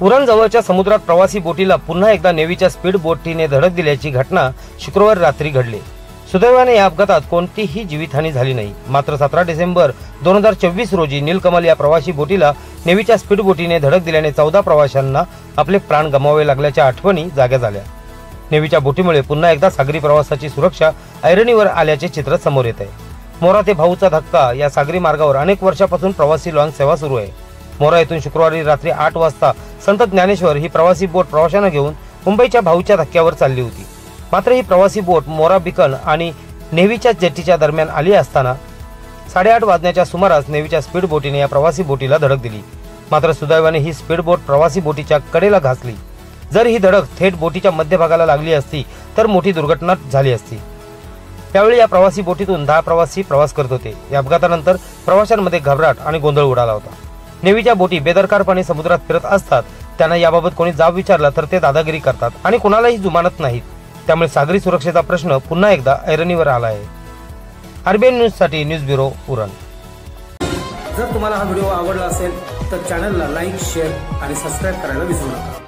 उरण जवळच्या समुद्रात प्रवासी बोटीला पुन्हा एकदा नेव्हीच्या स्पीड बोटीने धडक दिल्याची घटना शुक्रवारी रात्री घडली। सुदैवाने या अपघातात कोणतीही जीवितहानी झाली नाही। मात्र 17 डिसेंबर 2024 रोजी नीलकमल या प्रवासी बोटीला नेव्हीच्या स्पीड बोटीने धडक दिल्याने 14 प्रवाशांना आपले प्राण गमवावे लागल्याच्या आठवणी जाग्या झाल्या। नेव्हीच्या बोटीमुळे पुन्हा एकदा सागरी प्रवासाची सुरक्षा ऐरणीवर आल्याचे चित्र समोर येत आहे। मोरा ते भाऊचा धक्का या सागरी मार्गावर अनेक वर्षापासून प्रवासी लॉन्च सेवा सुरू आहे। मोरा येथून शुक्रवारी रात्री 8 वाजता संत ज्ञानेश्वर ही प्रवासी बोट प्रवाशांना घेऊन मुंबईच्या भाऊच्या धक्क्यावर चालली होती। मात्र ही प्रवासी बोट मोरा बीकन आणि नेव्हीच्या जेटीच्या दरम्यान आली असताना 8:30 वाजण्याच्या सुमारास नेव्हीच्या स्पीड बोटीने या प्रवासी बोटीला धडक दिली। मात्र सुदैवाने ही स्पीड बोट प्रवासी बोटीच्या कडेला घासली। जर ही धडक थेट बोटीच्या मध्यभागाला लागली असती तर मोठी दुर्घटना झाली असती। त्यावेळी या प्रवासी बोटीतून 10 प्रवासी प्रवास करत होते। या अपघातानंतर प्रवाशांमध्ये घबराट आणि गोंधळ उडाला होता। नेव्हीच्या बोटी बेदरकारपणे समुद्रात फिरत असतात। त्यांना याबाबत कोणी जाब विचारला तर ते दादागिरी करतात आणि कोणालाही जुमानत नाहीत। त्यामुळे सागरी सुरक्षेचा प्रश्न पुन्हा एकदा ऐरणीवर आला आहे। आरबीएन न्यूज साठी न्यूज ब्युरो उरण। जर तुम्हाला हा व्हिडिओ आवडला असेल तर चॅनलला लाईक, शेअर आणि सबस्क्राइब करायला विसरू नका।